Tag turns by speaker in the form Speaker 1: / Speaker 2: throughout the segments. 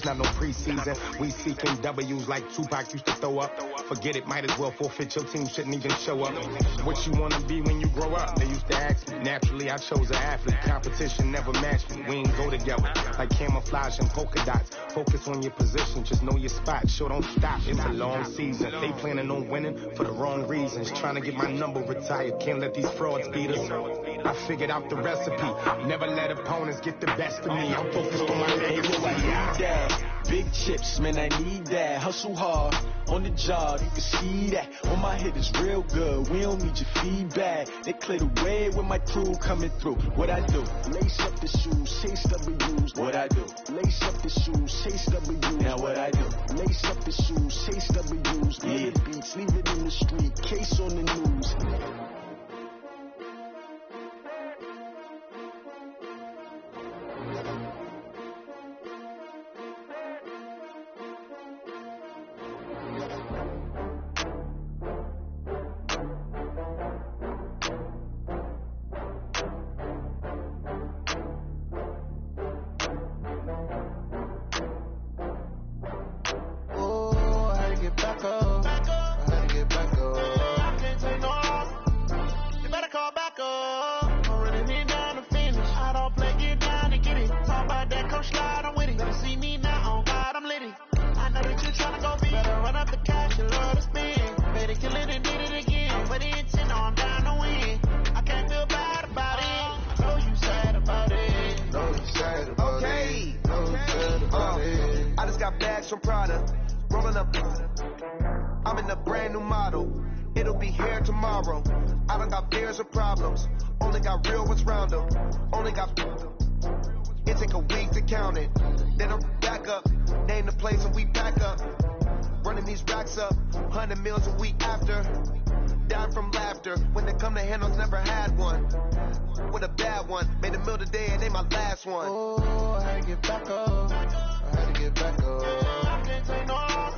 Speaker 1: not no preseason. We seeking W's like Tupac used to throw up. Forget it, might as well forfeit. Your team shouldn't even show up. What you want to be when you grow up? They used to ask me. Naturally, I chose an athlete. Competition never matched me. We ain't go together like camouflage and polka dots. Focus on your position, just know your spot. Sure, don't stop. It's a long season. They planning on winning for the wrong reasons. Trying to get my number retired. Can't let these frauds beat us. I figured out the recipe. Never let opponents get the best of me. I'm focused on my name.
Speaker 2: Big chips, man, I need that. Hustle hard on the job, you can see that. On my head is real good. We don't need your feedback. They clear the way with my crew coming through. What I do? Lace up the shoes, chase W's. What I do? Lace up the shoes, chase W's. Now what I do? Lace up the shoes, chase W's. Yeah. The beats, leave it in the street. Case on the news.
Speaker 3: From Prada, rolling up. I'm in a brand new model. It'll be here tomorrow. I don't got fears or problems. Only got real ones round them. Only got. It take a week to count it. Then I'm back up. Name the place and we pack up. Running these racks up. 100 meals a week after. Dying from laughter. When they come to handles, never had one. With a bad one. Made a meal today and ain't my last one.
Speaker 2: Oh, I had to get back up. I had to get back up.
Speaker 3: I can't take no loss.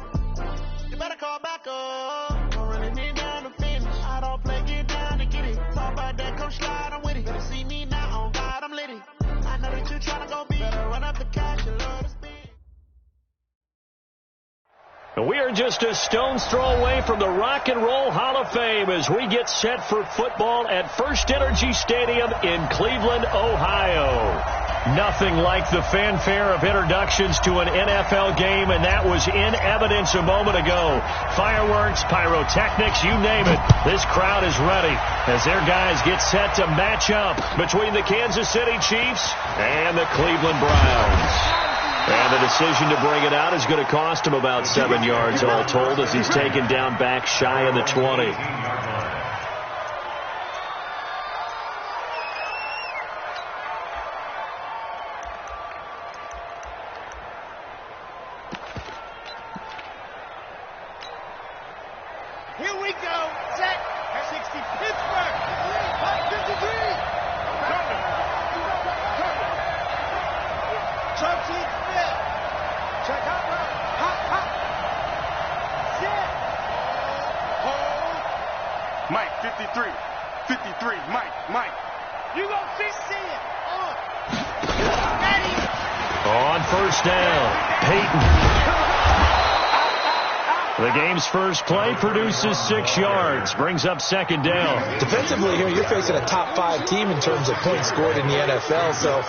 Speaker 3: You better call back up. Don't really need down to finish. I don't play, get down to get it. Talk about that, come slide, I'm with it. Better see me now, on God, I'm litty. I know that you tryna go be. Better run up the cash, you love to speed.
Speaker 4: We are just a stone's throw away from the Rock and Roll Hall of Fame as we get set for football at First Energy Stadium in Cleveland, Ohio. Nothing like the fanfare of introductions to an NFL game, and that was in evidence a moment ago. Fireworks, pyrotechnics, you name it. This crowd is ready as their guys get set to match up between the Kansas City Chiefs and the Cleveland Browns. And the decision to bring it out is going to cost him about 7 yards all told as he's taken down back shy of the 20.
Speaker 3: Here we go. Set. 60. Pittsburgh. 53. Churchy. Smith. Check out. Hot. Set. Hold. Mike, 53. 53. Mike. You gonna see it.
Speaker 4: On first down, Peyton. The game's first play produces 6 yards, brings up second down.
Speaker 5: Defensively here, you're facing a top 5 team in terms of points scored in the NFL. So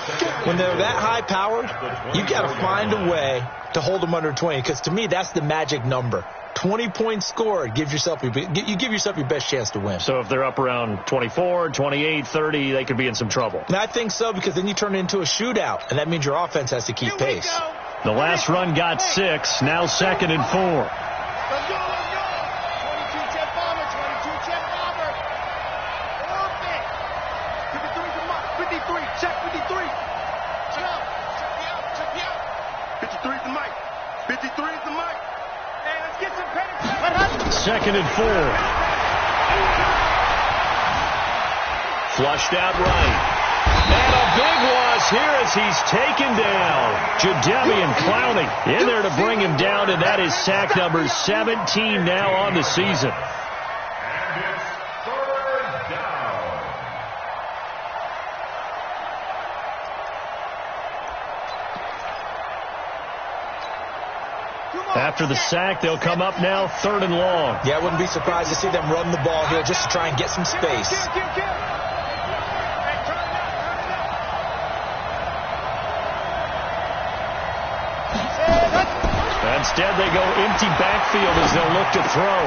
Speaker 5: when they're that high-powered, you got to find a way to hold them under 20. Because to me, that's the magic number. 20 points scored, you give yourself your best chance to win.
Speaker 4: So if they're up around 24, 28, 30, they could be in some trouble.
Speaker 5: And I think so, because then you turn it into a shootout, and that means your offense has to keep pace.
Speaker 4: The last run got 6, now 2nd and 4.
Speaker 3: Let's go. 22 check bomber. 22 check bomber. Perfect. 53 to Mike. 53. Check 53. Check me out. 53 to Mike. 53 to Mike. Hey, let's get some penetration.
Speaker 4: 2nd and 4. Flushed out right. And a big loss here as he's taken down. Jadeveon Clowney in there to bring him down, and that is sack number 17 now on the season.
Speaker 6: And it's 3rd down.
Speaker 4: After the sack, they'll come up now 3rd and long.
Speaker 5: Yeah, I wouldn't be surprised to see them run the ball here just to try and get some space.
Speaker 4: Instead, they go empty backfield as they'll look to throw.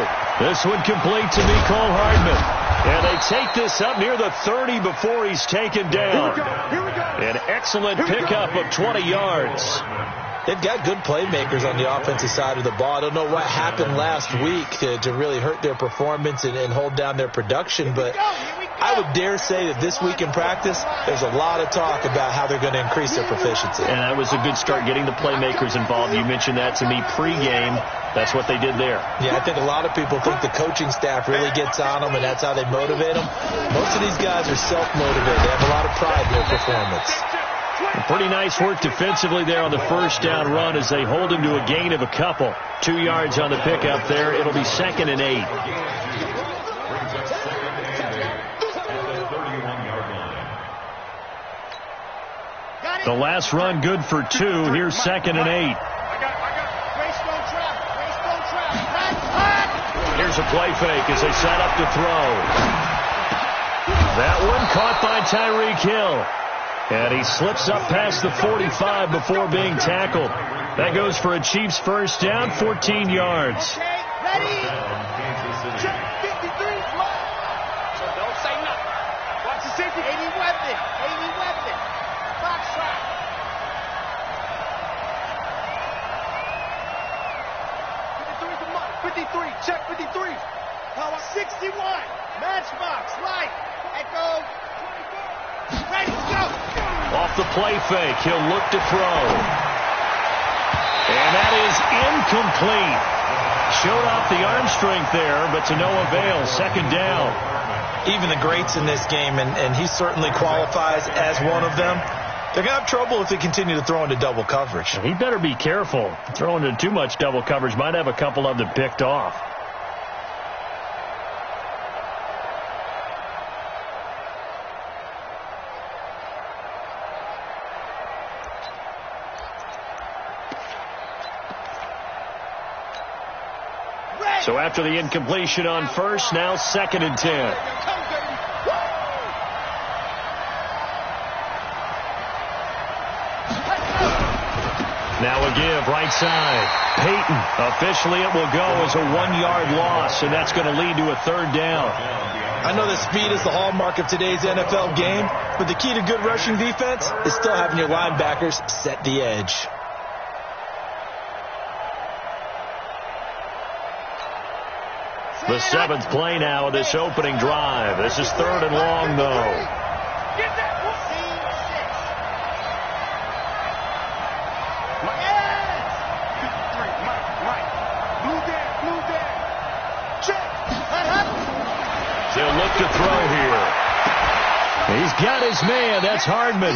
Speaker 4: This one complete to Mecole Hardman. And they take this up near the 30 before he's taken down. An excellent pickup of 20 yards.
Speaker 5: They've got good playmakers on the offensive side of the ball. I don't know what happened last week to really hurt their performance and hold down their production, but I would dare say that this week in practice, there's a lot of talk about how they're going to increase their proficiency.
Speaker 4: And that was a good start, getting the playmakers involved. You mentioned that to me pregame. That's what they did there. Yeah,
Speaker 5: I think a lot of people think the coaching staff really gets on them, and that's how they motivate them. Most of these guys are self-motivated. They have a lot of pride in their performance.
Speaker 4: Pretty nice work defensively there on the first down run as they hold him to a gain of a couple. 2 yards on the pickup there. It'll be 2nd and 8. The last run good for 2. Here's 2nd and 8. Here's a play fake as they set up to throw. That one caught by Tyreek Hill. And he slips up past the 45 before being tackled. That goes for a Chiefs first down, 14 yards.
Speaker 3: Ready? Check 53. So don't say nothing. Watch the safety. 80 weapon. 80 weapon. Box shot. 53. Check 53. 61. Matchbox. Right. Echo. Ready, go!
Speaker 4: Off the play fake, he'll look to throw. And that is incomplete. Showed off the arm strength there, but to no avail. 2nd down.
Speaker 5: Even the greats in this game, and he certainly qualifies as one of them, they're going to have trouble if they continue to throw into double coverage.
Speaker 4: He better be careful. Throwing into too much double coverage might have a couple of them picked off. So after the incompletion on first, now 2nd and 10. Now a give, right side. Peyton. Officially it will go as a 1-yard loss, and that's going to lead to a 3rd down.
Speaker 5: I know that speed is the hallmark of today's NFL game, but the key to good rushing defense is still having your linebackers set the edge.
Speaker 4: The 7th play now of this opening drive. This is 3rd and long, though. They'll look to throw here. He's got his man. That's Hardman.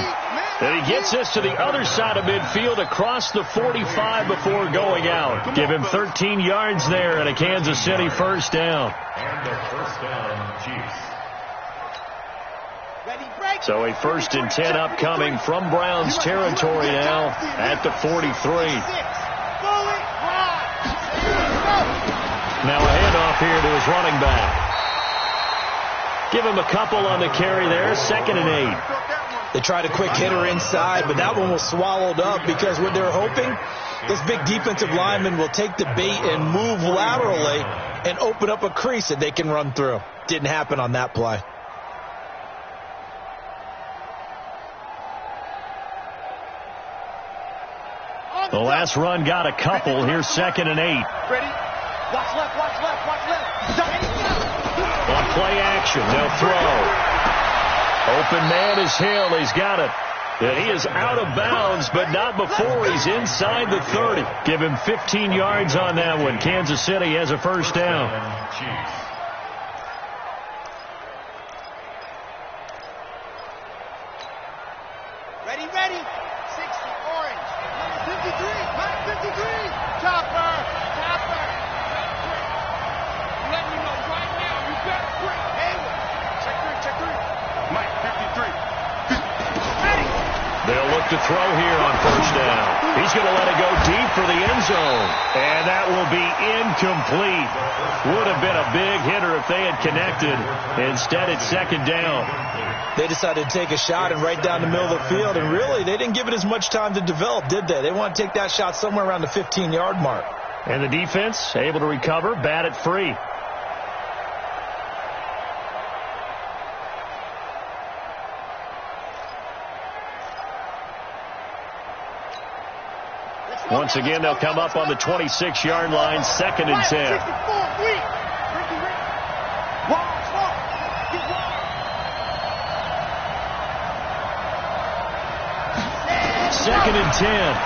Speaker 4: And he gets this to the other side of midfield across the 45 before going out. Give him 13 yards there and a Kansas City first down.
Speaker 6: And the first down, Chiefs.
Speaker 4: So a 1st and 10 upcoming from Browns territory now at the 43. Now a handoff here to his running back. Give him a couple on the carry there. 2nd and 8.
Speaker 5: They tried a quick hitter inside, but that one was swallowed up because what they're hoping, this big defensive lineman will take the bait and move laterally and open up a crease that they can run through. Didn't happen on that play.
Speaker 4: The last run got a couple. Here's 2nd and 8.
Speaker 3: Ready? Watch left, watch left, watch left.
Speaker 4: On play action, they'll throw. Open man is Hill. He's got it. And he is out of bounds, but not before he's inside the 30. Give him 15 yards on that one. Kansas City has a first down.
Speaker 3: Ready, ready. 60, orange. Number 53, number 53. Chopper, chopper. Let me know right now. You better quit. Hayward. Check 3. Mike, 53.
Speaker 4: They'll look to throw here on first down. He's going to let it go deep for the end zone. And that will be incomplete. Would have been a big hitter if they had connected. Instead, it's second down.
Speaker 5: They decided to take a shot and right down the middle of the field, and really, they didn't give it as much time to develop, did they? They want to take that shot somewhere around the 15-yard mark.
Speaker 4: And the defense able to recover, bat it free. Once again, they'll come up on the 26-yard line, second and 10. Second and 10.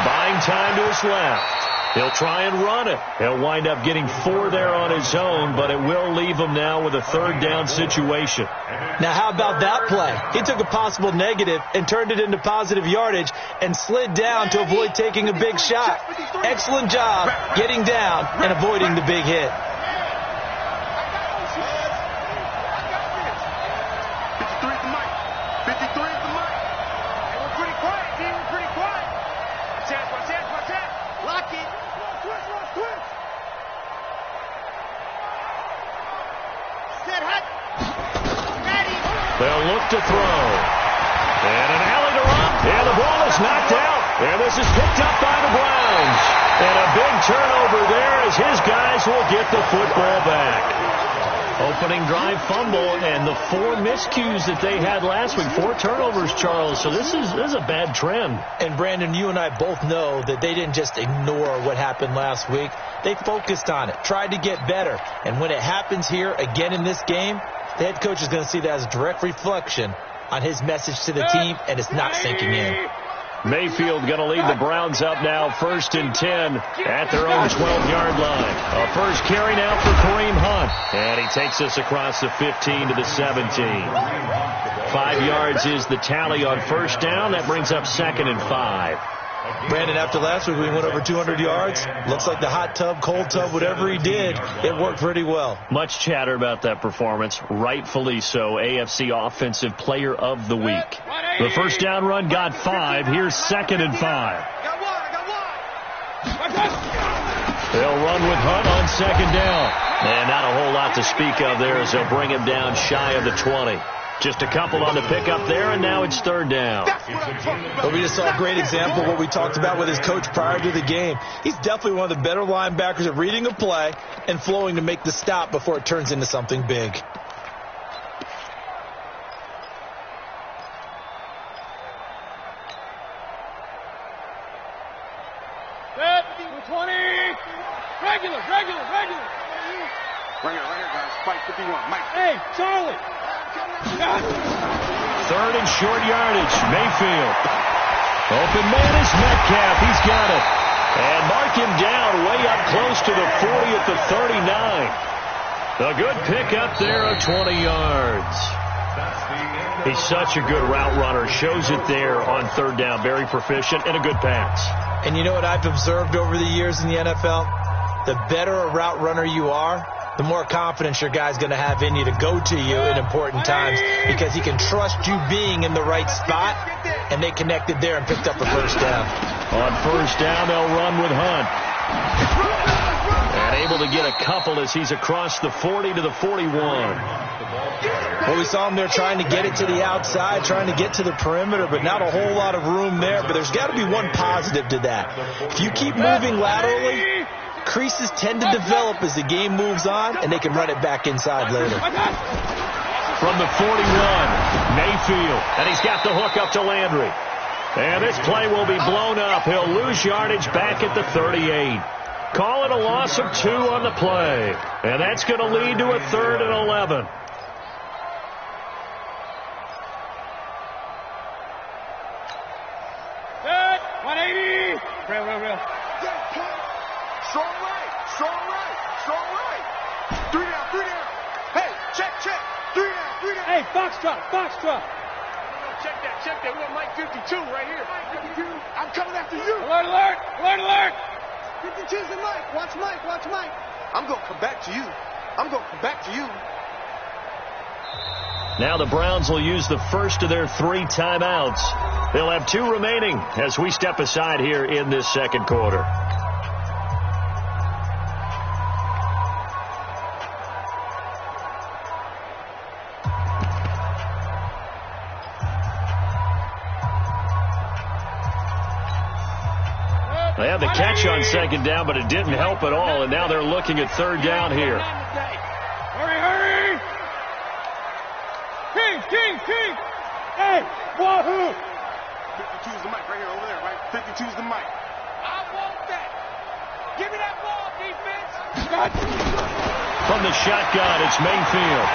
Speaker 4: Buying time to his left. He'll try and run it. He'll wind up getting 4 there on his own, but it will leave him now with a third down situation.
Speaker 5: Now, how about that play? He took a possible negative and turned it into positive yardage and slid down to avoid taking a big shot. Excellent job getting down and avoiding the big hit.
Speaker 4: They'll look to throw. And an alley to run. And the ball is knocked out. And this is picked up by the Browns. And a big turnover there as his guys will get the football back. Opening drive fumble and the 4 miscues that they had last week. 4 turnovers, Charles. So this is a bad trend.
Speaker 5: And, Brandon, you and I both know that they didn't just ignore what happened last week. They focused on it, tried to get better. And when it happens here again in this game, the head coach is going to see that as a direct reflection on his message to the team, and it's not sinking in.
Speaker 4: Mayfield going to lead the Browns up now, 1st and 10 at their own 12-yard line. A first carry now for Kareem Hunt. And he takes us across the 15 to the 17. 5 yards is the tally on first down. That brings up 2nd and 5.
Speaker 5: Brandon, after last week, we went over 200 yards. Looks like the hot tub, cold tub, whatever he did, it worked pretty well.
Speaker 4: Much chatter about that performance. Rightfully so. AFC Offensive Player of the Week. The first down run got 5. Here's 2nd and 5. They'll run with Hunt on 2nd down. And not a whole lot to speak of there as they'll bring him down shy of the 20. Just a couple on the pickup there, and now it's 3rd down.
Speaker 5: But we just saw a great example of what we talked about with his coach prior to the game. He's definitely one of the better linebackers at reading a play and flowing to make the stop before it turns into something big.
Speaker 7: Set, 20. Regular.
Speaker 3: Right here, guys. Spike 51. Mike.
Speaker 7: Hey, Charlie.
Speaker 4: 3rd and short yardage. Mayfield. Open man is Metcalf. He's got it. And mark him down way up close to the 40 at the 39. A good pickup there of 20 yards. He's such a good route runner. Shows it there on 3rd down. Very proficient and a good pass.
Speaker 5: And you know what I've observed over the years in the NFL? The better a route runner you are, the more confidence your guy's going to have in you to go to you in important times because he can trust you being in the right spot, and they connected there and picked up a first down.
Speaker 4: On first down, they'll run with Hunt. And able to get a couple as he's across the 40 to the 41.
Speaker 5: Well, we saw him there trying to get it to the outside, trying to get to the perimeter, but not a whole lot of room there. But there's got to be one positive to that. If you keep moving laterally, creases tend to develop as the game moves on, and they can run it back inside later.
Speaker 4: From the 41, Mayfield, and he's got the hook up to Landry. And this play will be blown up. He'll lose yardage back at the 38. Call it a loss of 2 on the play. And that's going to lead to a 3rd and 11.
Speaker 7: Set, 180. Real.
Speaker 3: Strong right. 3 down. Hey, check. 3 down.
Speaker 7: Hey, box drop.
Speaker 3: Check that. We got Mike 52 right here. Mike 52. I'm coming after you.
Speaker 7: Alert.
Speaker 3: 52's the Mike. Watch Mike. I'm going to come back to you.
Speaker 4: Now the Browns will use the first of their 3 timeouts. They'll have 2 remaining as we step aside here in this second quarter. They had the catch on second down, but it didn't help at all, and now they're looking at third down here.
Speaker 7: Hurry, hurry! King! Hey, wahoo!
Speaker 3: 52's the mic right here, over there, right? 52's the mic.
Speaker 7: I want that! Give me that ball, defense!
Speaker 4: From the shotgun, it's Mayfield.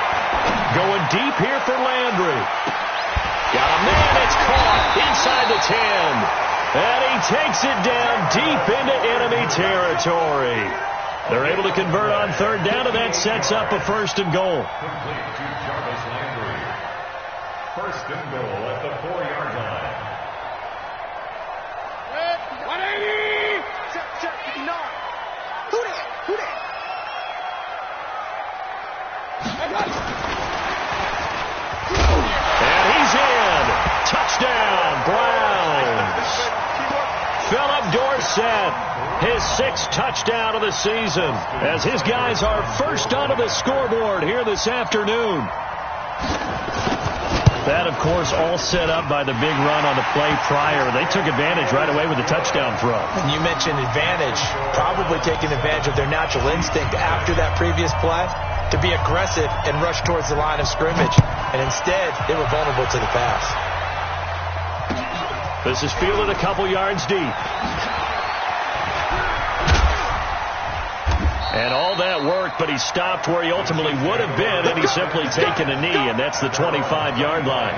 Speaker 4: Going deep here for Landry. Got a man, it's caught inside the 10. And he takes it down deep into enemy territory. They're able to convert on third down, and that sets up a first and goal.
Speaker 6: Complete to Jarvis Landry. First and goal at the 4-yard line.
Speaker 7: 180!
Speaker 3: Check, 59. Who that?
Speaker 4: And he's in. Touchdown, Browns. Philip Dorsett, his 6th touchdown of the season, as his guys are first onto the scoreboard here this afternoon. That, of course, all set up by the big run on the play prior. They took advantage right away with the touchdown throw.
Speaker 5: And you mentioned advantage, probably taking advantage of their natural instinct after that previous play to be aggressive and rush towards the line of scrimmage. And instead, they were vulnerable to the pass.
Speaker 4: This is fielded a couple yards deep. And all that worked, but he stopped where he ultimately would have been, and he's simply taken a knee, and that's the 25-yard line.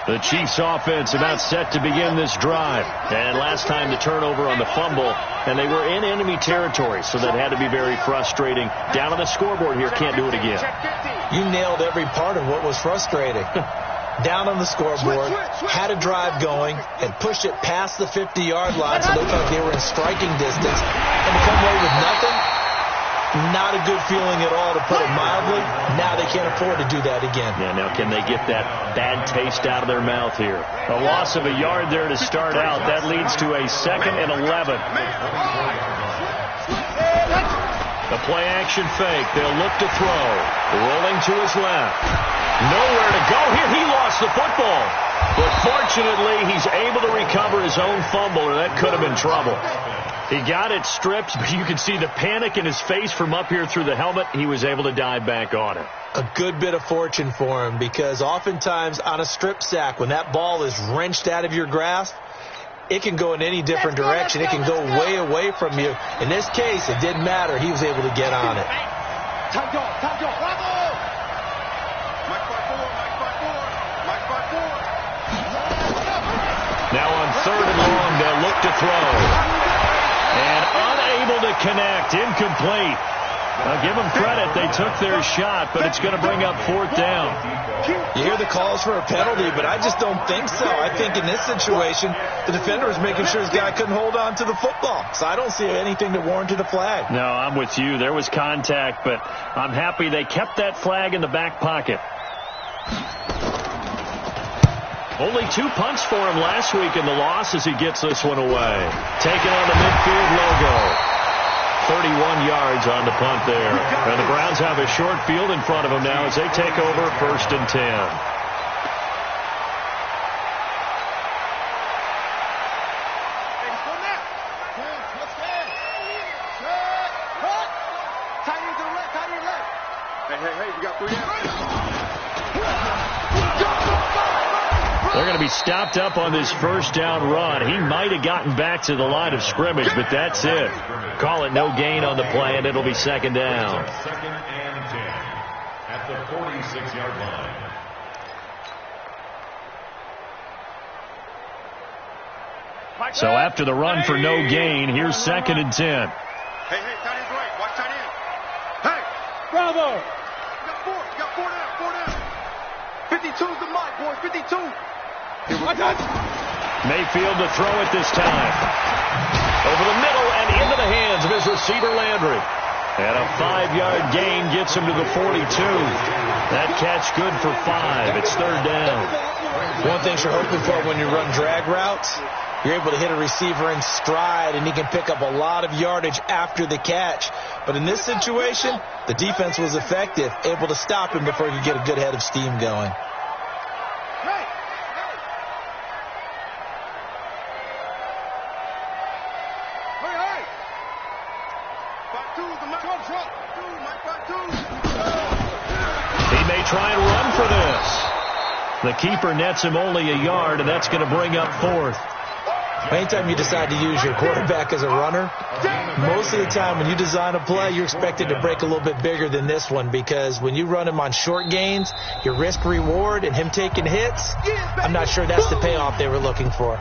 Speaker 4: The Chiefs offense about set to begin this drive. And last time the turnover on the fumble, and they were in enemy territory, so that had to be very frustrating. Down on the scoreboard here, can't do it again.
Speaker 5: You nailed every part of what was frustrating. Down on the scoreboard, had a drive going, and pushed it past the 50-yard line, so it looked like they were in striking distance. And to come away with nothing, not a good feeling at all, to put it mildly. Now they can't afford to do that again.
Speaker 4: Yeah, now can they get that bad taste out of their mouth here? A loss of a yard there to start out. That leads to a 2nd and 11. The play action fake. They'll look to throw. Rolling to his left. Nowhere to go here. He lost the football. But fortunately, he's able to recover his own fumble, or that could have been trouble. He got it stripped, but you can see the panic in his face from up here through the helmet. He was able to dive back on it.
Speaker 5: A good bit of fortune for him, because oftentimes on a strip sack, when that ball is wrenched out of your grasp, it can go in any different direction. It can go way away from you. In this case, it didn't matter. He was able to get on it.
Speaker 3: Top dog, bravo! Mike 5-4.
Speaker 4: Now on 3rd and long, they'll look to throw. And unable to connect, incomplete. I'll give them credit. They took their shot, but it's going to bring up 4th down.
Speaker 5: You hear the calls for a penalty, but I just don't think so. I think in this situation, the defender was making sure his guy couldn't hold on to the football. So I don't see anything that warranted a flag.
Speaker 4: No, I'm with you. There was contact, but I'm happy they kept that flag in the back pocket. Only 2 punts for him last week in the loss as he gets this one away. Taking on the midfield logo. 31 yards on the punt there. And the Browns have a short field in front of them now as they take over 1st and 10.
Speaker 3: Hey, we got 3 out.
Speaker 4: They're going to be stopped up on this 1st down run. He might have gotten back to the line of scrimmage, but that's it. Call it no gain on the play, and it'll be 2nd down.
Speaker 6: 2nd and 10 at the 46-yard line.
Speaker 4: So after the run for no gain, here's 2nd and 10.
Speaker 3: Hey, tight end's right. Watch tight end. Hey!
Speaker 7: Bravo!
Speaker 3: You got 4 down. 52's the mic, boys. 52.
Speaker 4: Mayfield to throw it this time. Over the middle and into the hands of his receiver, Landry. And a 5-yard gain gets him to the 42. That catch good for 5. It's third down.
Speaker 5: One thing you're hoping for when you run drag routes, you're able to hit a receiver in stride, and he can pick up a lot of yardage after the catch. But in this situation, the defense was effective, able to stop him before he could get a good head of steam going.
Speaker 4: He may try and run for this. The keeper nets him only a yard, and that's going to bring up fourth.
Speaker 5: Anytime you decide to use your quarterback as a runner, most of the time when you design a play, you're expected to break a little bit bigger than this one, because when you run him on short gains, your risk-reward and him taking hits, I'm not sure that's the payoff they were looking for.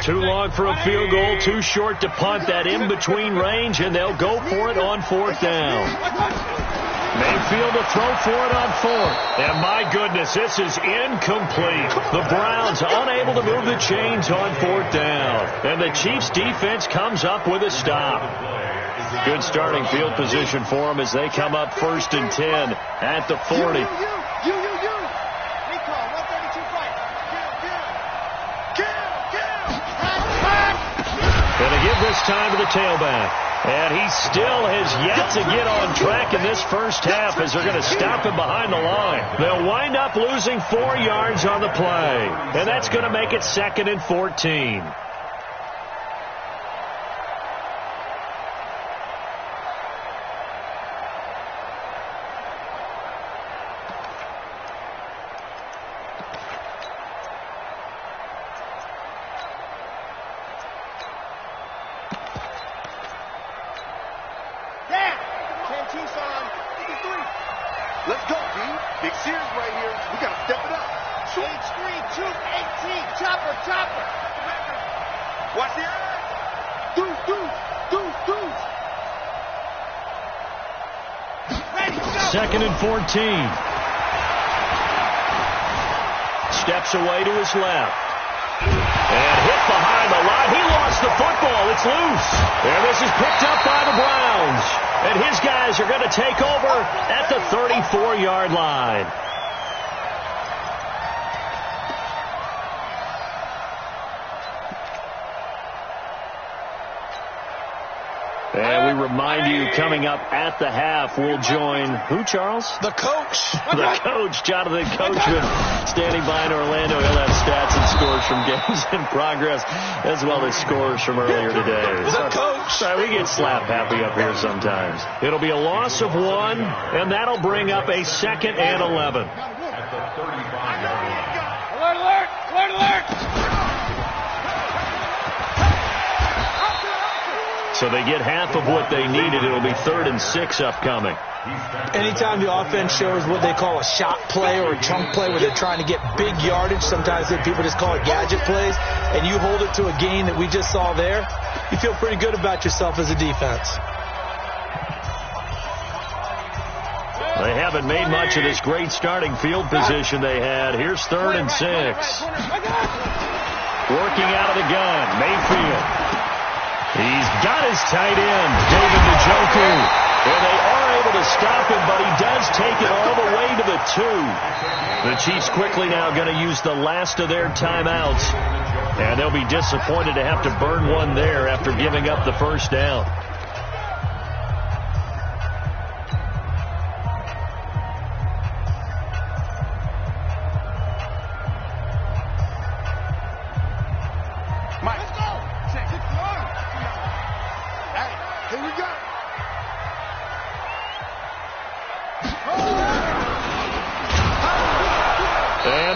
Speaker 4: Too long for a field goal, too short to punt. That in-between range, and they'll go for it on fourth down. Mayfield to throw for it on fourth. And my goodness, this is incomplete. The Browns unable to move the chains on fourth down. And the Chiefs defense comes up with a stop. Good starting field position for them as they come up 1st and 10 at the 40. Going to give this time to the tailback. And he still has yet to get on track in this first half as they're going to stop him behind the line. They'll wind up losing 4 yards on the play. And that's going to make it 2nd and 14.
Speaker 3: Let's go, G. Big series right here. We got to step it up.
Speaker 7: H3, 218, chopper.
Speaker 3: Watch the air. Deuce.
Speaker 7: Ready, go.
Speaker 4: 2nd and 14. Steps away to his left. And hit behind the line. He lost the football. It's loose. And this is picked up by the Browns. And his guys are going to take over at the 34-yard line. And we remind you, coming up at the half, we'll join who, Charles?
Speaker 5: The coach.
Speaker 4: The coach, Jonathan Coachman, standing by in Orlando. He'll have stats and scores from games in progress, as well as scores from earlier today.
Speaker 5: The coach.
Speaker 4: We get slap happy up here sometimes. It'll be a loss of 1, and that'll bring up a 2nd and 11.
Speaker 7: Alert.
Speaker 4: So they get half of what they needed. It'll be 3rd and 6 upcoming.
Speaker 5: Anytime the offense shows what they call a shot play or a chunk play where they're trying to get big yardage, sometimes people just call it gadget plays, and you hold it to a gain that we just saw there, you feel pretty good about yourself as a defense.
Speaker 4: They haven't made much of this great starting field position they had. Here's 3rd and 6. Working out of the gun, Mayfield. He's got his tight end, David Njoku. And they are able to stop him, but he does take it all the way to the 2. The Chiefs quickly now going to use the last of their timeouts. And they'll be disappointed to have to burn one there after giving up the first down.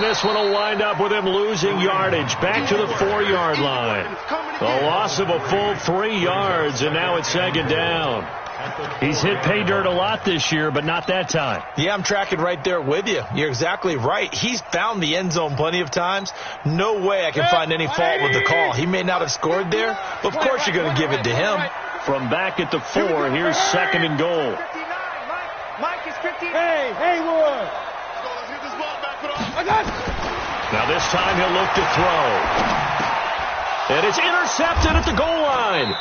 Speaker 4: This one will wind up with him losing yardage back to the 4-yard line. A loss of a full 3 yards, and now it's 2nd down. He's hit pay dirt a lot this year, but not that time.
Speaker 5: Yeah, I'm tracking right there with you. You're exactly right. He's found the end zone plenty of times. No way I can find any fault with the call. He may not have scored there, but of course you're going to give it to him.
Speaker 4: From back at the 4, here's 2nd and goal.
Speaker 7: Mike is 15. Hey, Haywood.
Speaker 4: Now this time he'll look to throw. And it's intercepted at the goal line.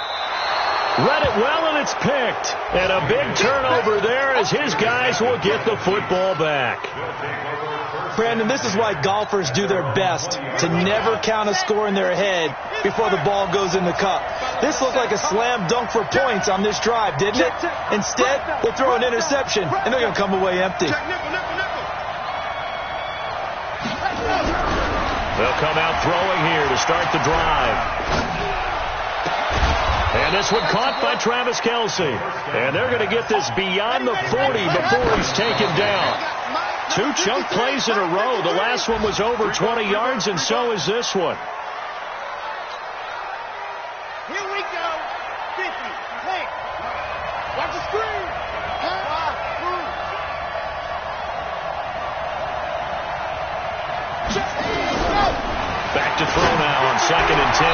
Speaker 4: Read it well, and it's picked. And a big turnover there as his guys will get the football back.
Speaker 5: Brandon, this is why golfers do their best to never count a score in their head before the ball goes in the cup. This looked like a slam dunk for points on this drive, didn't it? Instead, they'll throw an interception, and they're going to come away empty.
Speaker 4: They'll come out throwing here to start the drive. And this one caught by Travis Kelce. And they're going to get this beyond the 40 before he's taken down. 2 chunk plays in a row. The last one was over 20 yards, and so is this one.
Speaker 7: Here we go. 50. Hey. Watch the screen.
Speaker 4: Back to throw now on 2nd and 10.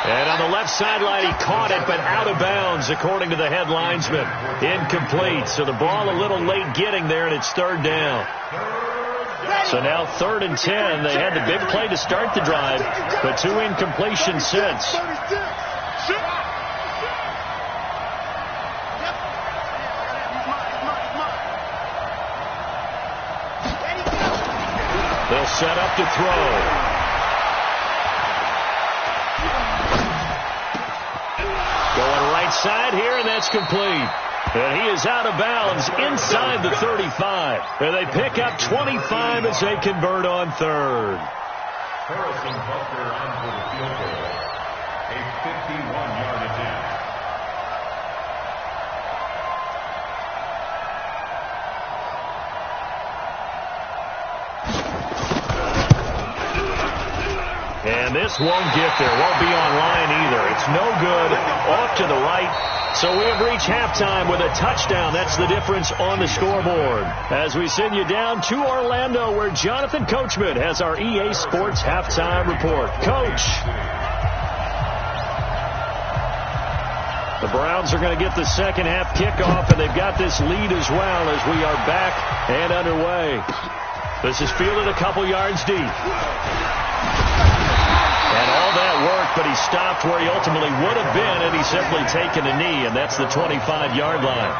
Speaker 4: And on the left sideline, he caught it, but out of bounds, according to the head linesman. Incomplete. So the ball a little late getting there, and it's 3rd down. So now 3rd and 10. They had the big play to start the drive, but 2 incompletions since. They'll set up to throw. Going right side here, and that's complete. And he is out of bounds inside the 35. And they pick up 25 as they convert on 3rd.
Speaker 6: Harrison Butker on for the field goal. A 51-yard attempt.
Speaker 4: And this won't get there. Won't be online either. It's no good. Off to the right. So we have reached halftime with a touchdown. That's the difference on the scoreboard. As we send you down to Orlando, where Jonathan Coachman has our EA Sports Halftime Report. Coach. The Browns are going to get the second half kickoff, and they've got this lead as well as we are back and underway. This is fielded a couple yards deep. And all that work, but he stopped where he ultimately would have been had he simply taken a knee, and that's the 25-yard line.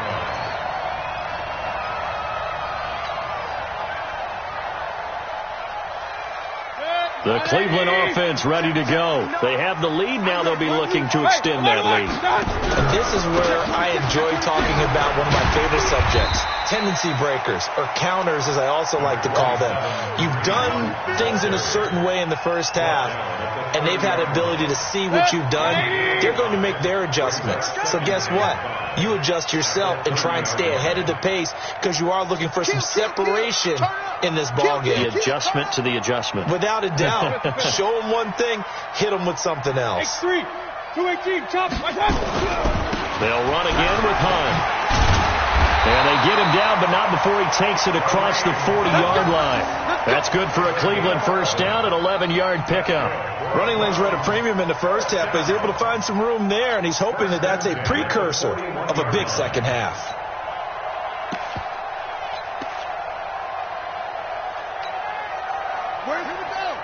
Speaker 4: The Cleveland offense ready to go. They have the lead now. They'll be looking to extend that lead.
Speaker 5: And this is where I enjoy talking about one of my favorite subjects, tendency breakers, or counters as I also like to call them. You've done things in a certain way in the first half, and they've had the ability to see what you've done. They're going to make their adjustments. So guess what? You adjust yourself and try and stay ahead of the pace because you are looking for some separation in this ball game.
Speaker 4: The adjustment to the adjustment.
Speaker 5: Without a doubt. Show them one thing, hit them with something else.
Speaker 7: X3, 218, chop.
Speaker 4: They'll run again with Hunt. And they get him down, but not before he takes it across the 40-yard line. That's good for a Cleveland first down, an 11-yard pickup.
Speaker 5: Running lanes were at a premium in the first half, but he's able to find some room there, and he's hoping that that's a precursor of a big second half.
Speaker 7: Where's he go?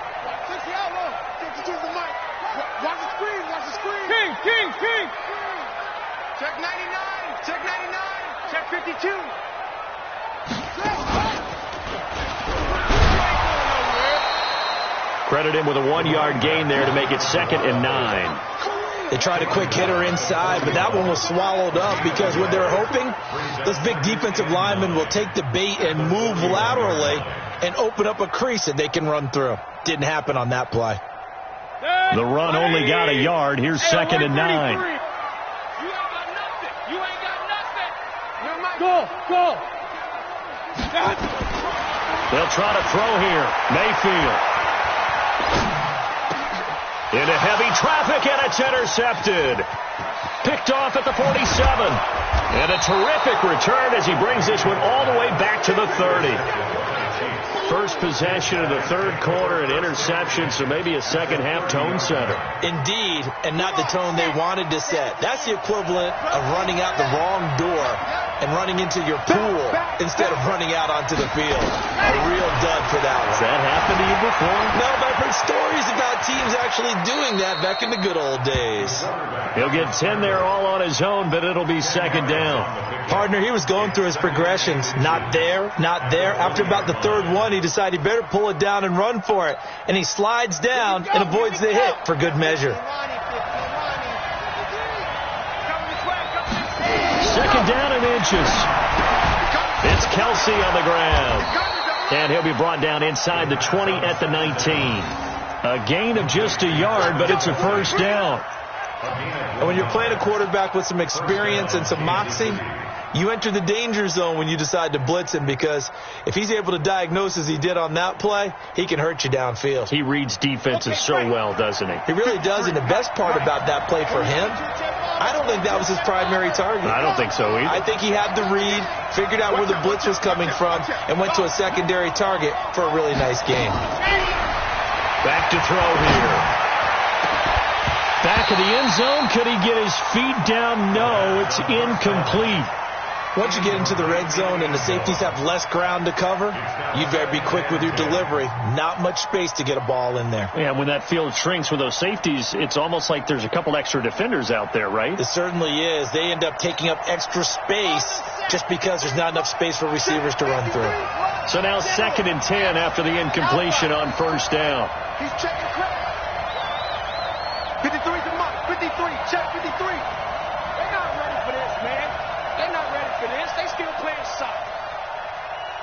Speaker 7: Take the outlaw. Take it to the mic. Watch the screen. Watch the screen. King. Check 99. Check 99. Check 52.
Speaker 4: Credit him with a 1-yard gain there to make it 2nd and 9.
Speaker 5: They tried a quick hitter inside, but that one was swallowed up because what they're hoping, those big defensive linemen will take the bait and move laterally and open up a crease that they can run through. Didn't happen on that play.
Speaker 4: The run only got a yard. Here's 2nd and 9.
Speaker 7: You ain't got nothing. Go.
Speaker 4: They'll try to throw here. Mayfield. Into heavy traffic, and it's intercepted. Picked off at the 47. And a terrific return as he brings this one all the way back to the 30. First possession of the third quarter, an interception, so maybe a second-half tone setter.
Speaker 5: Indeed, and not the tone they wanted to set. That's the equivalent of running out the wrong door and running into your pool instead of running out onto the field. A real dud for that one.
Speaker 4: Has that happened to you before?
Speaker 5: No, but I've heard stories about teams actually doing that back in the good old days.
Speaker 4: He'll get 10 there all on his own, but it'll be second down.
Speaker 5: Partner, he was going through his progressions. Not there, not there. After about the third one, he decided he better pull it down and run for it. And he slides down and avoids the hit for good measure.
Speaker 4: Second down and inches. It's Kelsey on the ground. And he'll be brought down inside the 20 at the 19. A gain of just a yard, but it's a first down.
Speaker 5: And when you're playing a quarterback with some experience and some moxie, you enter the danger zone when you decide to blitz him, because if he's able to diagnose as he did on that play, he can hurt you downfield.
Speaker 4: He reads defenses so well, doesn't he?
Speaker 5: He really does, and the best part about that play for him, I don't think that was his primary target.
Speaker 4: I don't think so either.
Speaker 5: I think he had the read, figured out where the blitz was coming from, and went to a secondary target for a really nice game.
Speaker 4: Back to throw here. Back of the end zone. Could he get his feet down? No, it's incomplete.
Speaker 5: Once you get into the red zone and the safeties have less ground to cover, you better be quick with your delivery. Not much space to get a ball in there.
Speaker 4: Yeah, when that field shrinks with those safeties, it's almost like there's a couple extra defenders out there, right?
Speaker 5: It certainly is. They end up taking up extra space just because there's not enough space for receivers to run through.
Speaker 4: So now 2nd and 10 after the incompletion on first down.
Speaker 7: He's checking quick. 53 to Mike. 53. Check 53. They're not ready for this, man. They're not ready for this. They still playing soccer.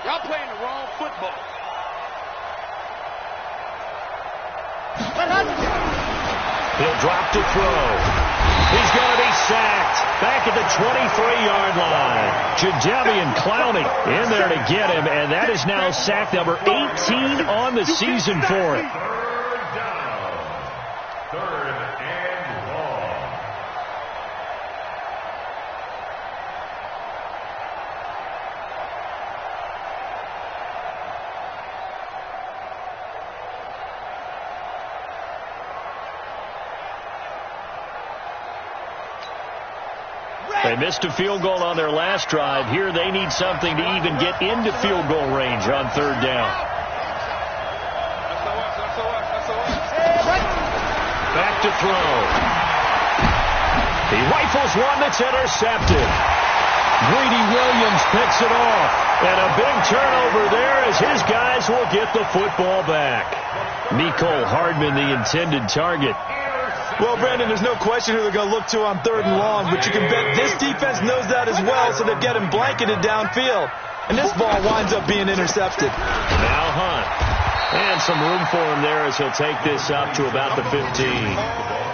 Speaker 7: Y'all playing the wrong football.
Speaker 4: He'll drop to throw. He's going to be sacked back at the 23-yard line. Jadeveon Clowney in there to get him, and that is now sack number 18 on the season for him. They missed a field goal on their last drive. Here they need something to even get into field goal range on third down. Back to throw. He rifles one that's intercepted. Greedy Williams picks it off. And a big turnover there as his guys will get the football back. Mecole Hardman, the intended target.
Speaker 5: Well, Brandon, there's no question who they're going to look to on 3rd and long, but you can bet this defense knows that as well, so they've got him blanketed downfield. And this ball winds up being intercepted.
Speaker 4: Now Hunt. And some room for him there as he'll take this up to about the 15.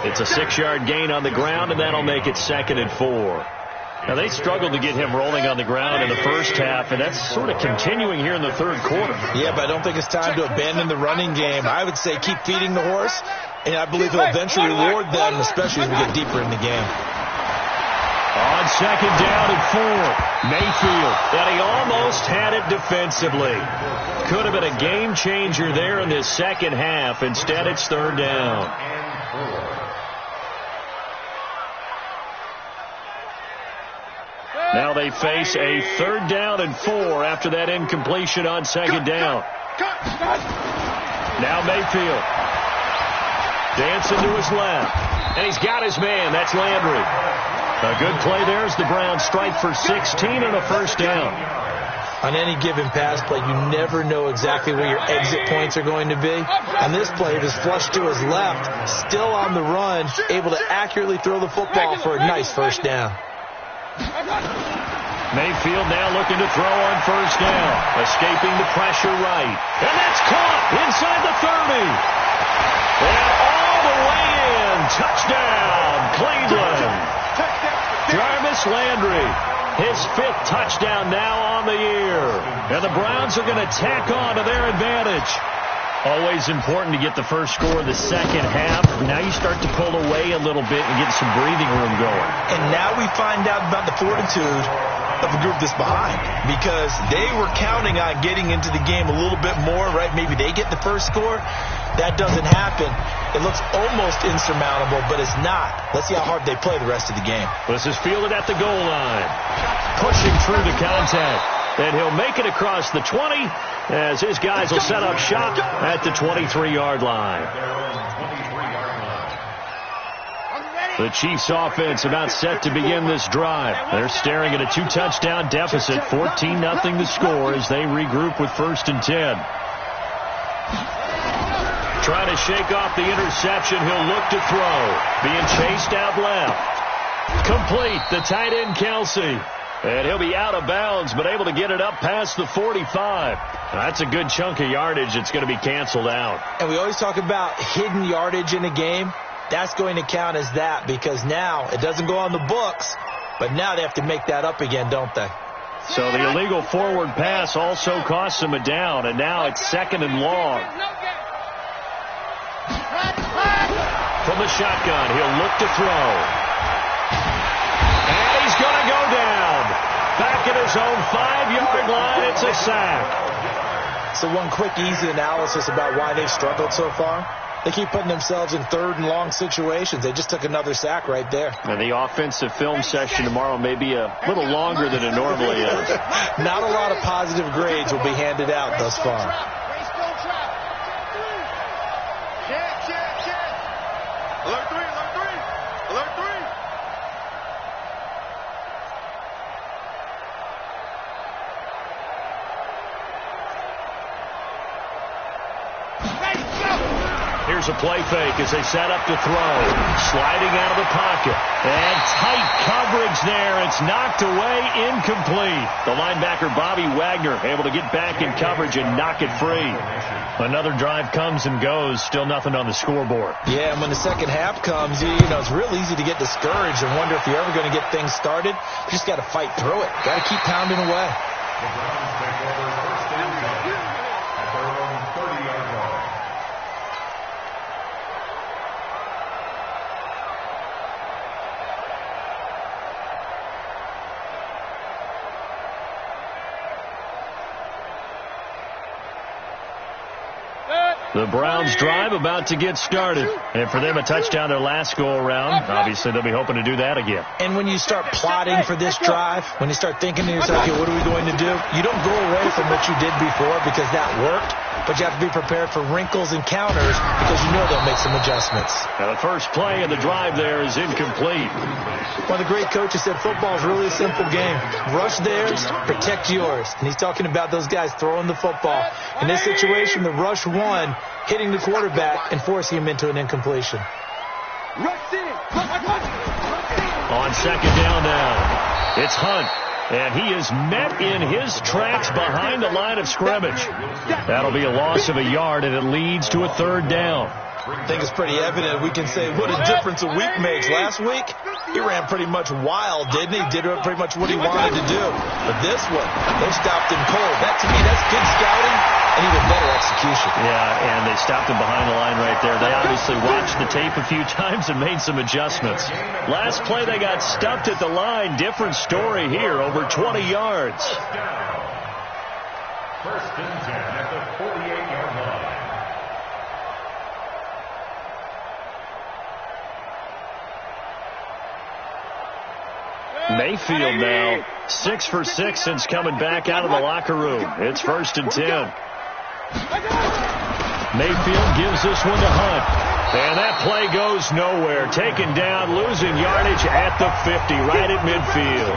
Speaker 4: It's a 6-yard gain on the ground, and that'll make it 2nd and 4. Now, they struggled to get him rolling on the ground in the first half, and that's sort of continuing here in the third quarter.
Speaker 5: Yeah, but I don't think it's time to abandon the running game. I would say keep feeding the horse, and I believe he'll eventually reward them, especially as we get deeper in the game.
Speaker 4: On 2nd down and 4, Mayfield, and he almost had it defensively. Could have been a game changer there in this second half. Instead, it's 3rd down. Now they face a 3rd down and 4 after that incompletion on 2nd down. Now Mayfield. Dancing to his left. And he's got his man. That's Landry. A good play there as the Browns strike for 16 and a first down.
Speaker 5: On any given pass play, you never know exactly where your exit points are going to be. On this play, it was flushed to his left, still on the run, able to accurately throw the football for a nice first down.
Speaker 4: Mayfield now looking to throw on first down. Escaping the pressure right. And that's caught inside the 30. And all the way in. Touchdown, Cleveland. Jarvis Landry. His 5th touchdown now on the year. And the Browns are going to tack on to their advantage. Always important to get the first score of the second half. Now you start to pull away a little bit and get some breathing room going.
Speaker 5: And now we find out about the fortitude of a group that's behind, because they were counting on getting into the game a little bit more, right? Maybe they get the first score. That doesn't happen. It looks almost insurmountable, but it's not. Let's see how hard they play the rest of the game.
Speaker 4: This is fielded at the goal line. Pushing through the contact. And he'll make it across the 20 as his guys will set up shop at the 23-yard line. The Chiefs offense about set to begin this drive. They're staring at a 2-touchdown deficit, 14-0 the score as they regroup with 1st and 10. Trying to shake off the interception. He'll look to throw. Being chased out left. Complete. The tight end, Kelsey. And he'll be out of bounds, but able to get it up past the 45. That's a good chunk of yardage. It's going to be canceled out.
Speaker 5: And we always talk about hidden yardage in a game. That's going to count as that, because now it doesn't go on the books, but now they have to make that up again, don't they?
Speaker 4: So the illegal forward pass also costs him a down, and now it's 2nd and long. From the shotgun, he'll look to throw. And he's going to go down. Back at his own 5-yard line, it's a sack.
Speaker 5: So one quick, easy analysis about why they've struggled so far. They keep putting themselves in 3rd and long situations. They just took another sack right there.
Speaker 4: And the offensive film session tomorrow may be a little longer than it normally is.
Speaker 5: Not a lot of positive grades will be handed out thus far.
Speaker 7: Alert 3, alert 3, alert 3.
Speaker 4: Here's a play fake as they set up to throw. Sliding out of the pocket. And tight coverage there. It's knocked away, incomplete. The linebacker, Bobby Wagner, able to get back in coverage and knock it free. Another drive comes and goes. Still nothing on the scoreboard.
Speaker 5: Yeah, and when the second half comes, you know, it's real easy to get discouraged and wonder if you're ever going to get things started. You just got to fight through it. Got to keep pounding away.
Speaker 6: The Browns take over 1st and 10 at their own 30-yard line.
Speaker 4: The Browns drive about to get started. And for them, a touchdown their last go-around. Obviously, they'll be hoping to do that again.
Speaker 5: And when you start plotting for this drive, when you start thinking to yourself, okay, what are we going to do? You don't go away from what you did before because that worked. But you have to be prepared for wrinkles and counters because you know they'll make some adjustments.
Speaker 4: Now, the first play of the drive there is incomplete.
Speaker 5: One of the great coaches said football is really a simple game. Rush theirs, protect yours. And he's talking about those guys throwing the football. In this situation, the rush one, hitting the quarterback and forcing him into an incompletion.
Speaker 4: On 2nd down now, it's Hunt. And he is met in his tracks behind the line of scrimmage. That'll be a loss of a yard, and it leads to a 3rd down.
Speaker 5: I think it's pretty evident. We can say what a difference a week makes. Last week, he ran pretty much wild, didn't he? Did pretty much what he wanted to do. But this one, they stopped him cold. That, to me, that's good scouting and even better execution.
Speaker 4: Yeah, and they stopped him behind the line right there. They obviously watched the tape a few times and made some adjustments. Last play, they got stumped at the line. Different story here, over 20 yards.
Speaker 6: 1st and 10 at the 48-yard line.
Speaker 4: Mayfield now 6 for 6 since coming back out of the locker room. It's 1st and 10. Mayfield gives this one to Hunt. And that play goes nowhere. Taken down, losing yardage at the 50, right at midfield.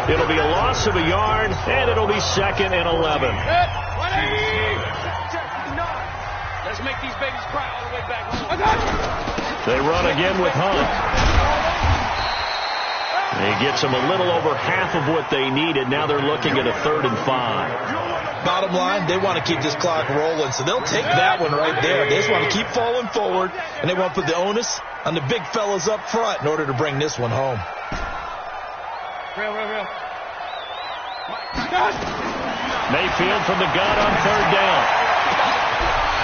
Speaker 4: It'll be a loss of a yard, and it'll be 2nd and 11.
Speaker 7: Let's make these babies cry all the way back home.
Speaker 4: They run again with Hunt. He gets them a little over half of what they needed. Now they're looking at a 3rd and 5.
Speaker 5: Bottom line, they want to keep this clock rolling, so they'll take that one right there. They just want to keep falling forward, and they want to put the onus on the big fellas up front in order to bring this one home.
Speaker 7: Real.
Speaker 4: Mayfield from the gun on 3rd down.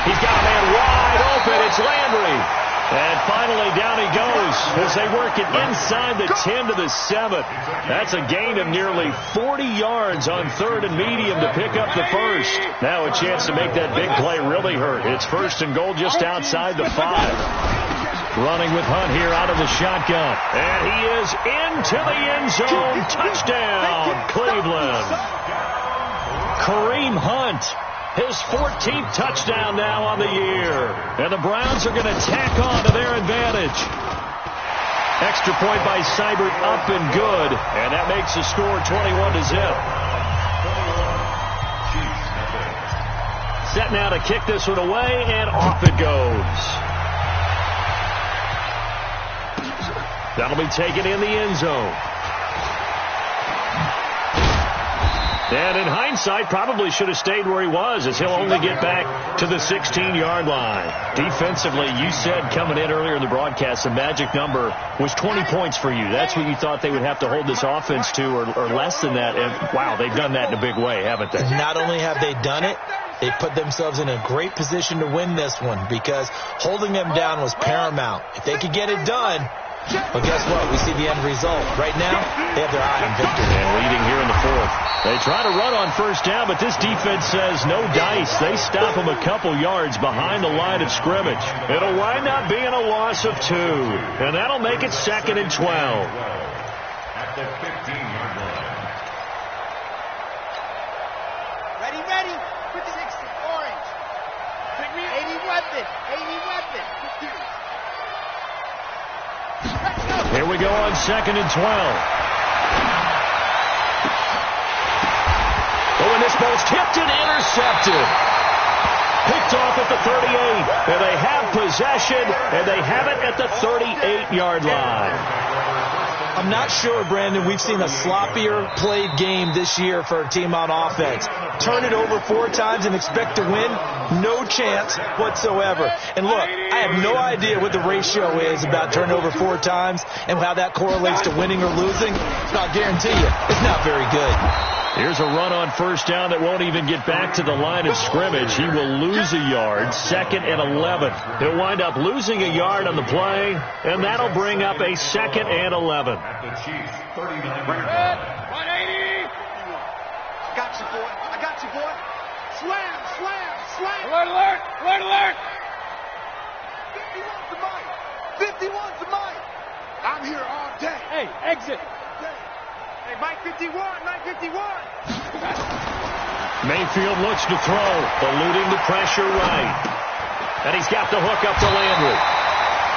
Speaker 4: He's got a man wide open. It's Landry. And finally, down he goes as they work it inside the 10 to the 7. That's a gain of nearly 40 yards on 3rd and medium to pick up the first. Now a chance to make that big play really hurt. It's 1st and goal just outside the 5. Running with Hunt here out of the shotgun. And he is into the end zone. Touchdown, Cleveland. Kareem Hunt. His 14th touchdown now on the year. And the Browns are going to tack on to their advantage. Extra point by Seibert up and good. And that makes the score 21-0. Set now to kick this one away, and off it goes. That'll be taken in the end zone. And in hindsight, probably should have stayed where he was, as he'll only get back to the 16-yard line. Defensively, you said coming in earlier in the broadcast, the magic number was 20 points for you. That's what you thought they would have to hold this offense to, or less than that. And, wow, they've done that in a big way, haven't they?
Speaker 5: Not only have they done it, they put themselves in a great position to win this one, because holding them down was paramount. If they could get it done, well, guess what? We see the end result. Right now, they have their eye on victory.
Speaker 4: And leading here in the 4th. They try to run on first down, but this defense says no dice. They stop them a couple yards behind the line of scrimmage. It'll wind up being a loss of 2. And that'll make it 2nd and 12.
Speaker 6: At the 15-yard line.
Speaker 7: Ready. 56, orange. 80 weapon. 80 weapon.
Speaker 4: Here we go on 2nd and 12. Oh, and this ball's tipped and intercepted. Picked off at the 38. And they have possession, and they have it at the 38-yard line.
Speaker 5: I'm not sure, Brandon, we've seen a sloppier played game this year for a team on offense. Turn it over 4 times and expect to win? No chance whatsoever. And look, I have no idea what the ratio is about turning over 4 times and how that correlates to winning or losing. So I'll guarantee you, it's not very good.
Speaker 4: Here's a run on first down that won't even get back to the line of scrimmage. He will lose a yard, 2nd and 11. He'll wind up losing a yard on the play, and that'll bring up a 2nd and 11.
Speaker 6: At the Chiefs, 39.
Speaker 7: 180. Got you, boy. I got you, boy. Slam. Alert. 51's the mic. 51's the mic. I'm here all day. Hey, exit. Hey, Mike 51.
Speaker 4: Mayfield looks to throw, eluding the pressure right. And he's got the hook up to Landry.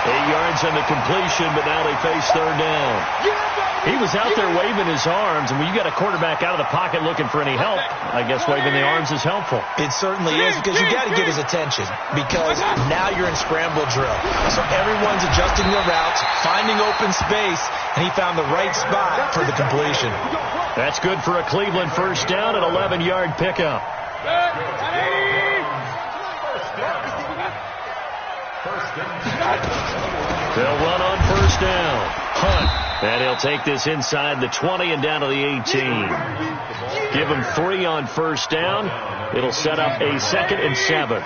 Speaker 4: 8 yards on the completion, but now they face 3rd down. He was out there waving his arms, and when you got a quarterback out of the pocket looking for any help, I guess waving the arms is helpful.
Speaker 5: It certainly is, because you got to get his attention, because now you're in scramble drill. So everyone's adjusting their routes, finding open space, and he found the right spot for the completion.
Speaker 4: That's good for a Cleveland first down, an 11-yard pickup. They'll run on first down. Hunt. And he'll take this inside the 20 and down to the 18. Give him 3 on first down. It'll set up a 2nd and 7.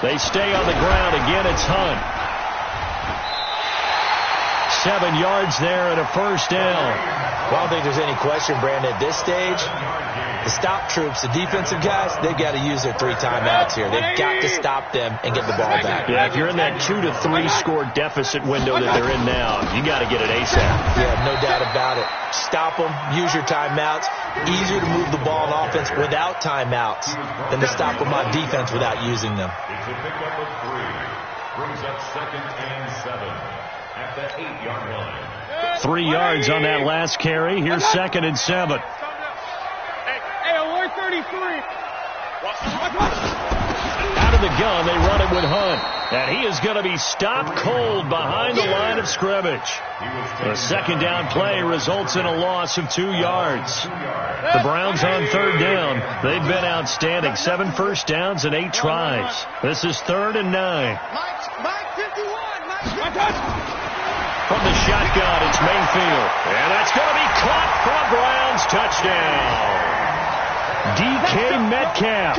Speaker 4: They stay on the ground. Again, it's Hunt. 7 yards there and a first down.
Speaker 5: Well, I don't think there's any question, Brandon, at this stage, the stop troops, the defensive guys, they've got to use their 3 timeouts here. They've got to stop them and get the ball back.
Speaker 4: Yeah, if you're in that 2 to 3 score deficit window that they're in now, you got to get it ASAP.
Speaker 5: Yeah, no doubt about it. Stop them, use your timeouts. Easier to move the ball on offense without timeouts than to stop them on defense without using them.
Speaker 6: It's a pickup of 3. Brings up 2nd and 7 at the 8-yard line.
Speaker 4: 3 yards on that last carry. Here's 2nd and 7.
Speaker 7: Hey, alert 33.
Speaker 4: Out of the gun, they run it with Hunt. And he is going to be stopped cold behind the line of scrimmage. The 2nd down play results in a loss of 2 yards. The Browns on 3rd down. They've been outstanding. 7 first downs and 8 tries. This is 3rd and 9.
Speaker 7: Mike 51.
Speaker 4: From the shotgun, it's Mayfield. And that's going to be caught for a Browns touchdown. DK Metcalf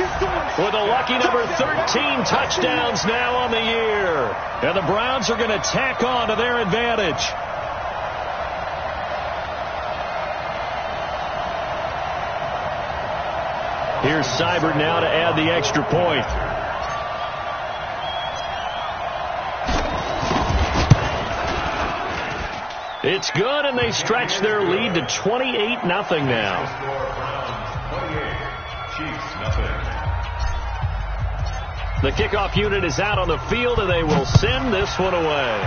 Speaker 4: with a lucky number 13 touchdowns now on the year. And the Browns are going to tack on to their advantage. Here's Seibert now to add the extra point. It's good, and they stretch their lead to 28-0 now. The kickoff unit is out on the field, and they will send this one away.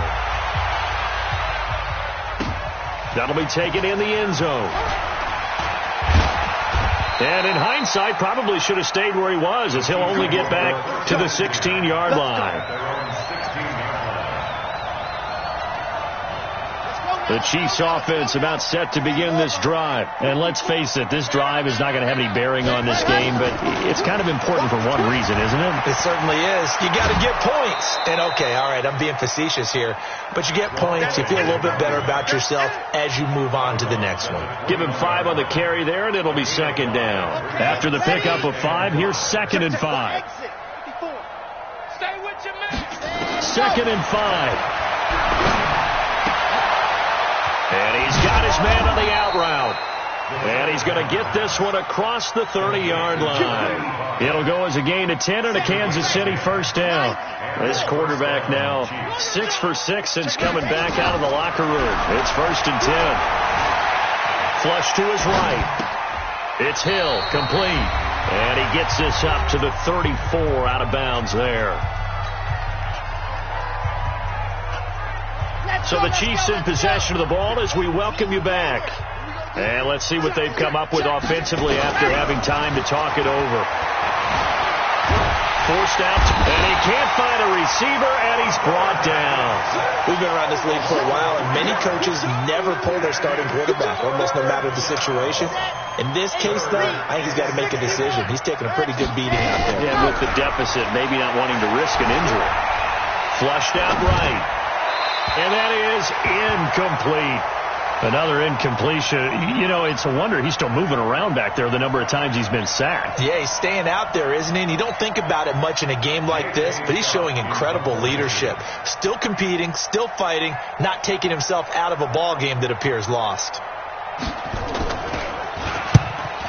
Speaker 4: That'll be taken in the end zone. And in hindsight, probably should have stayed where he was, as he'll only get back to the 16-yard line. The Chiefs offense about set to begin this drive. And let's face it, this drive is not going to have any bearing on this game, but it's kind of important for one reason, isn't it?
Speaker 5: It certainly is. You got to get points. And okay, all right, I'm being facetious here, but you get points, you feel a little bit better about yourself as you move on to the next one.
Speaker 4: Give him 5 on the carry there, and it'll be second down. After the pickup of 5, here's 2nd and 5.
Speaker 7: Stay with your man.
Speaker 4: 2nd and 5. And he's got his man on the out route. And he's going to get this one across the 30-yard line. It'll go as a gain of 10 and a Kansas City first down. This quarterback now 6 for 6 since coming back out of the locker room. It's 1st and 10. Flush to his right. It's Hill, complete. And he gets this up to the 34 out of bounds there. So the Chiefs in possession of the ball as we welcome you back. And let's see what they've come up with offensively after having time to talk it over. Forced out, and he can't find a receiver, and he's brought down.
Speaker 5: We've been around this league for a while, and many coaches never pull their starting quarterback, almost no matter the situation. In this case, though, I think he's got to make a decision. He's taking a pretty good beating out there.
Speaker 4: Yeah, with the deficit, maybe not wanting to risk an injury. Flushed out right. And that is incomplete. Another incompletion. You know, it's a wonder he's still moving around back there the number of times he's been sacked.
Speaker 5: Yeah, he's staying out there, isn't he? And you don't think about it much in a game like this, but he's showing incredible leadership. Still competing, still fighting, not taking himself out of a ball game that appears lost.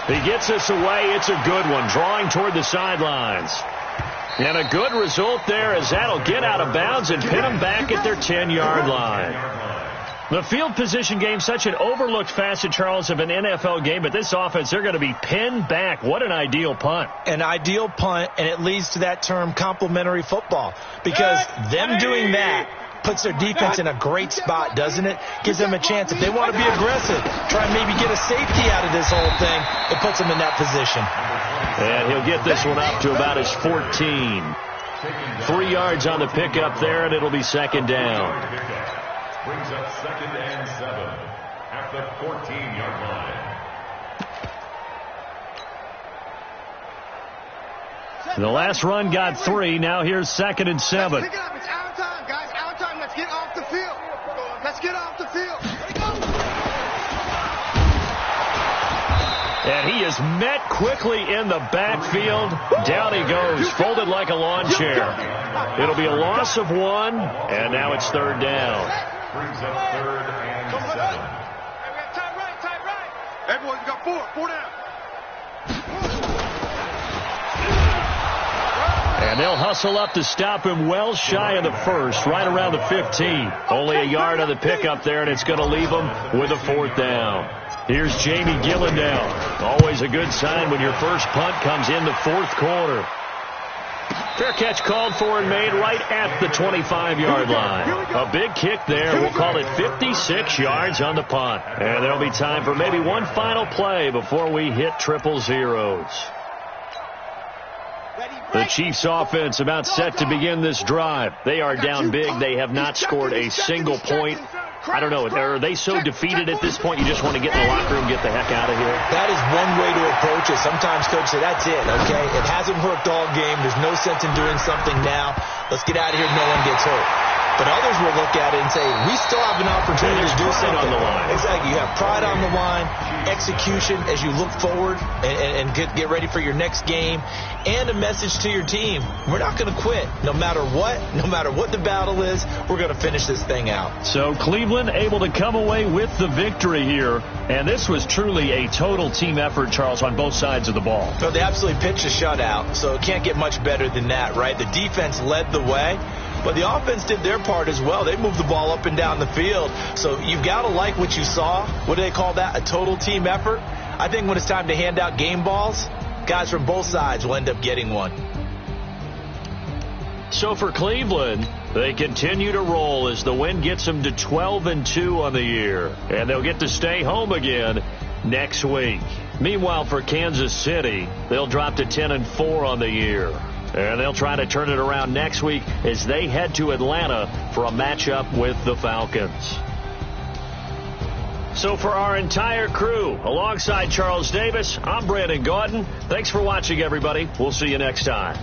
Speaker 4: He gets this away. It's a good one, drawing toward the sidelines. And a good result there as that'll get out of bounds and pin them back at their 10-yard line. The field position game, such an overlooked facet, Charles, of an NFL game, but this offense, they're going to be pinned back. What an ideal punt.
Speaker 5: An ideal punt, and it leads to that term complementary football, because them doing that puts their defense in a great spot, doesn't it? Gives them a chance. If they want to be aggressive, try and maybe get a safety out of this whole thing, it puts them in that position.
Speaker 4: And he'll get this one up to about his 14. 3 yards on the pickup there, and it'll be second down.
Speaker 6: Brings up 2nd and 7 at the 14-yard line.
Speaker 4: The last run got 3. Now here's 2nd and 7.
Speaker 7: Pick it up. It's out of time, guys. Out of time. Let's get off the field. Let's get off the field.
Speaker 4: And he is met quickly in the backfield. Down he goes, folded like a lawn chair. It'll be a loss of 1, and now it's 3rd down.
Speaker 6: Brings up 3rd and 7.
Speaker 7: Tight right. Hey, boys, we got 4 down.
Speaker 4: And they'll hustle up to stop him well shy of the first, right around the 15. Only a yard on the pickup there, and it's going to leave him with a 4th down. Here's Jamie Gillandale. Always a good sign when your first punt comes in the 4th quarter. Fair catch called for and made right at the 25-yard line. A big kick there. We'll call it 56 yards on the punt. And there'll be time for maybe one final play before we hit triple zeros. The Chiefs offense about set to begin this drive. They are down big. They have not scored a single point. I don't know. Are they so defeated at this point you just want to get in the locker room, get the heck out of here?
Speaker 5: That is one way to approach it. Sometimes coaches say, that's it, okay? It hasn't worked all game. There's no sense in doing something now. Let's get out of here. No one gets hurt. But others will look at it and say, we still have an opportunity to do something.
Speaker 4: On the line.
Speaker 5: Exactly. You have pride on the line, execution as you look forward and get ready for your next game, and a message to your team. We're not going to quit. No matter what the battle is, we're going to finish this thing out.
Speaker 4: So Cleveland able to come away with the victory here. And this was truly a total team effort, Charles, on both sides of the ball.
Speaker 5: So they absolutely pitched a shutout, so it can't get much better than that, right? The defense led the way, but the offense did their part as well. They moved the ball up and down the field. So you've got to like what you saw. What do they call that? A total team effort? I think when it's time to hand out game balls, guys from both sides will end up getting one.
Speaker 4: So for Cleveland, they continue to roll as the win gets them to 12-2 on the year. And they'll get to stay home again next week. Meanwhile, for Kansas City, they'll drop to 10-4 on the year. And they'll try to turn it around next week as they head to Atlanta for a matchup with the Falcons. So for our entire crew, alongside Charles Davis, I'm Brandon Gaudin. Thanks for watching, everybody. We'll see you next time.